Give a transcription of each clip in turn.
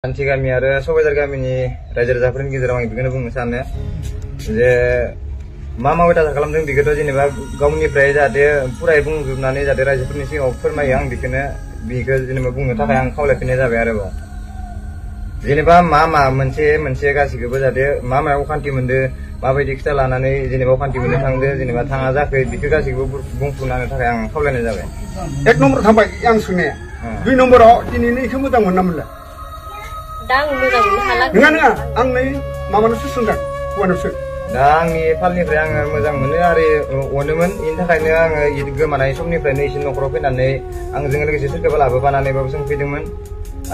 Anti kami ada sobat kami ni raja-raja pernah kita ramai begini pun misalnya, je mama kita sekalam dengan begitu je ni bah kaum ni peraja ada pura ibu nani jadi raja pernah sih offer mai yang bikinnya begitu je ni bah bunga tak yang kau lepas ni dah bayar bah. Jadi bah mama mence kasih kepada jadi mama aku kan tim mende mama di kita lana ni jadi bah kan tim mende tang deh jadi bah tang aja ke bikin kasih kepada bung punan tak yang kau lepas ni dah bayar. Ek nomor sampai yang sungai, dua nomor ini kamu tak mau nampak. Dengan ang ni mama nusu sundang, wan nusu. Dang ni pal ni perang mezang mana hari wanemen indah kayaknya ang itu mana isom ni perang ni isin nongkrong pun ane ang zengal ke sisir kepala apa ane bawa seng pidemen.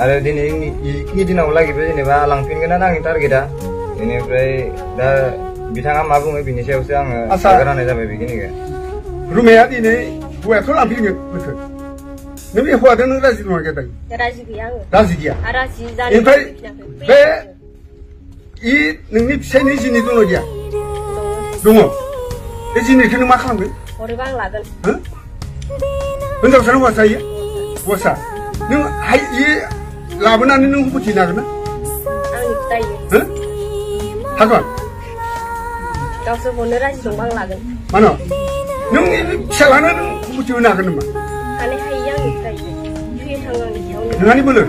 Ada di ni di naula gitu ni bah langpin kena nang intar kita. Ini perang dah bisang am abu bini siapa siang sekarang aja begini ke. Rumah ini buat tu langpin ke betul. Nabi huwa dan razi rumah kita. Razi biang. Razi dia. Razi dan. Be, ini ni seni sini tu dia. Dungo. Ini sini kena makan be. Orang bang lagan. Hah? Benda sana wasa ya? Wasa. Ni hai ini labanan ni nunggu putih nak na? Ang tay. Hah? Hakon. Kau sebelum razi dong bang lagan. Mana? Nung ini celana nunggu putih nak na mah. Ane hai yang tay. Cuy tangan ni jauh. Nani boleh?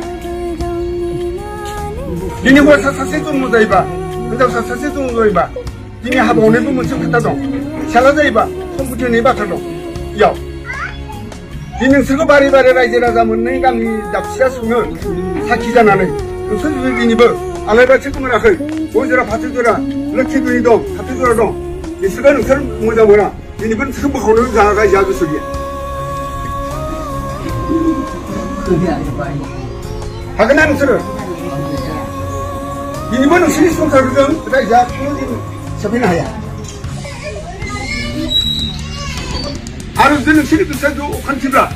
Ini buat sasasi tu muda iba, untuk sasasi tu muda iba. Ini habang ni pun macam kita dong. Salah dah iba, komputer ni iba terus. Ya. Ini sekarang bari-bari raja raja mana kami dapsia sungai, sakit jangan ni. Terus ini ber, alai baca tu mana kau? Bojera patu jera, lekit tu ni dong, patu jera dong. Ini sekarang muda mana? Ini pun sekarang kau ni jangan raja tu sudia. Haganan sekarang. Ini mana sini semua terus raja ini siapa nak ya? Harus dulu sini bisa tu kan cibra.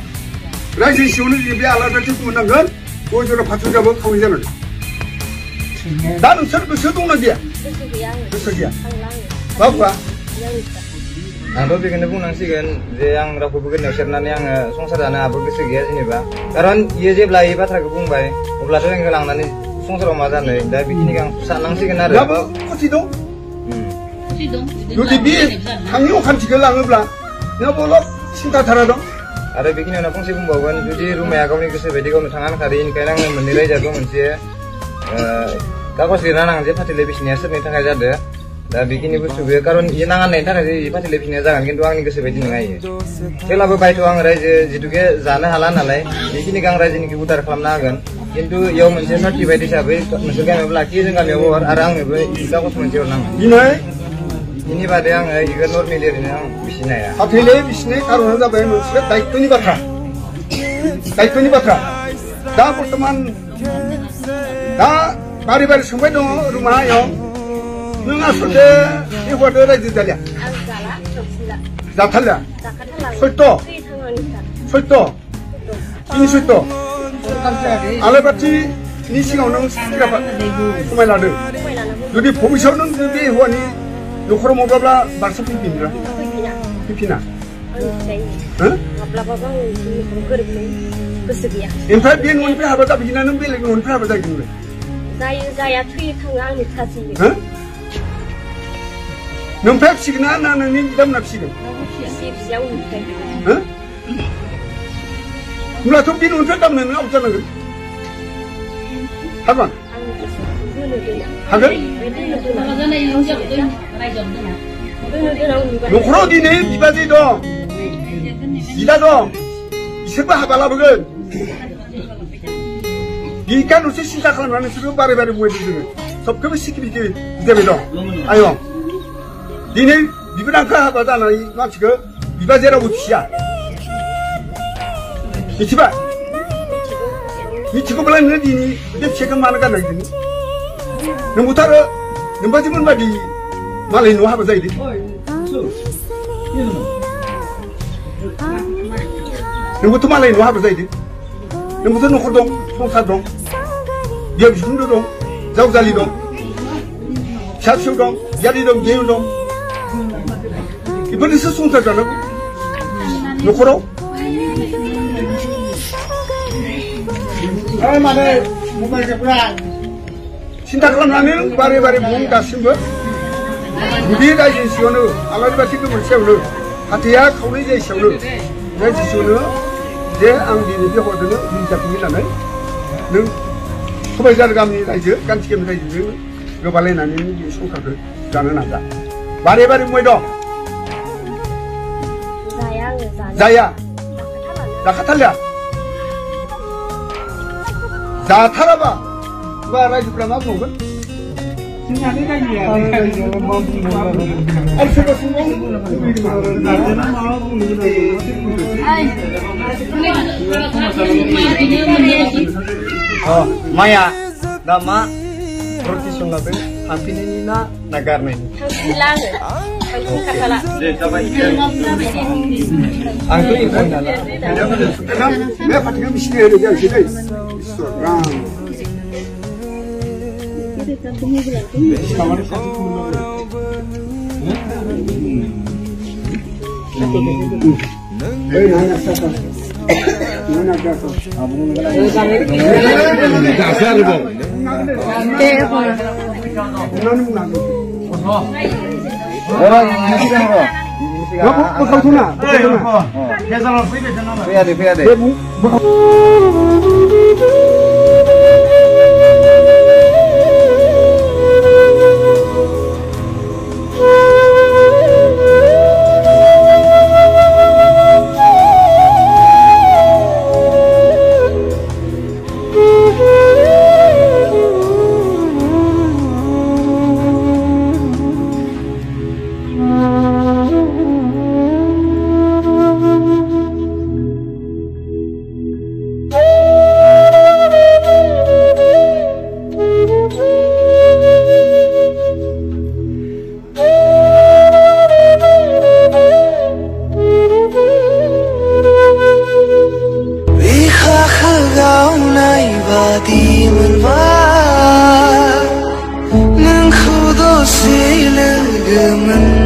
Raja siapa ni dia alat macam tu mana kan? Kau jual patut jawab kau jangan. Dan sekarang sesuatu mana dia? Sesuatu. Bapa. Nah, tapi kena pun nasi kan, yang rapu bukan yang sernan yang sungsar dana apa kesegian sini bah. Karena ia je belai bah terang kebun bay, belas orang kelang nani sungsar ramadan ni, dah bikin yang sanang sih kena ada. Apa? Kau sidong? Sidong. Lu tibi, hanyu kan tiga lang belah, nggak boleh cinta thara dong. Ada bikin yang napung sih pembawakan, jadi rumah kau ni kesebedi kau mentangan kali ini kau yang menilai jago mencia. Kau sih nang je pasti lebih senior ni tengah jadi. Dah bikin ibu subuh, karena ini nangan ni tak ada, ibu lebih ni jangan, kan tuang ni kesebeti nengai. Kalau apa baik tuang raja, jadi ke zana halan halai, bikin ni kang raja ni kibutar kelam nagan. কিন্তু ইয়াও मोनसे certified हिसाबै नोंसोर गामियाव लाखियो जों गामियाव आरो आंनोबो कागज मोनसे हरनांगौ बिनि बादै आङो इखो नर्मेलि ओरैनो आं बिसिनो हाया फाथैले बिसिनाय खारना जाबाय मोनसे दायित्वनि बाथ्रा दा बर्तमान दा बारि बारि सोंबाय दङ रुमायाव नों आसलते बे हौवादो रायजो जालिया जाथारलिया सयत' बिनि सयत' आलायबाथि नि सिगाङाव नों समाय लादों जुदि भबिसत नों बे हौवानि न'खराव माब्लाबा बारसो फैफिनग्रा फैफिना ओमफ्राय बे न'निफ्राय हाबा जाफैना नों बेलेग न'निफ्राय हाबा जाहैदोंलै जाया थैयो थाङो आंनि खाथि नोंनिफ्राय फिसिगोन ना नोंनि बिदामोना फिसिगोन फिसियाव उननिफ्राय होमब्लाथ' बे न'निफ्राय दामनो नों आउट जानांगोन हागोन हागोन न'खराव दिनै बिबाजै दं बिदा दं बिसोरबो हाबा लाबोगोन बिखायनोसो सिन्था खालामनानै नोंसोरबो बारे बारे बुंबाय जोङो सबखौबो सिकिउरिटि जाबाय दं आयं दिनै बिबोनांखौ हाबा जानाय मानसिखौ बिबाजै रावबो फिसिया मिथिबाय मिथिगौब्लालाय नोङो दिनै बे फिसाखौ मानो गारनायदों नोंबोथ' आरो नोंबाजैमोन बादि मालाय न'आव हाबा जाहैदों नोंबोथ' मालाय न'आव हाबा जाहैदों नोंबोथ' न'खर दं संसार दं बिहाव बिखुनजो दं जावजालि दं फिसा फिसौ दं बियादै दं बिहायं दं बेफोरजोंसो संसार जानांगौ न'खराव Mana mobile ke pulang? सिन्था खालामनानै बारे बारे बुं दासिमबो गुदि रायजो सिङावनो आलारि बाथि गोमोरसेयावनो हाथैया खावनै जायसेयावनो रायजोसेयावनो जे आं दिनै बे हरदोंनो हिंसाखौ मिलायनानै नों सबायझार गामिनि रायजो गान्थिगामि रायजोजों गोबालायनानै बे संसारखौ जानो नाजा बारे बारे बुंबाय दं जाया जाखाथारलिया जाथाराबा बा रायजोफ्रा मा बुंगोन आरो सोरबा माया दा मा प्रटिसन लादों थांफिननायनि ना नागारनायनि आंथ' इखौ नाला बे फाथिखौ मिसिनो होनो जायासै दै नोंखौ दसे लोगो मोन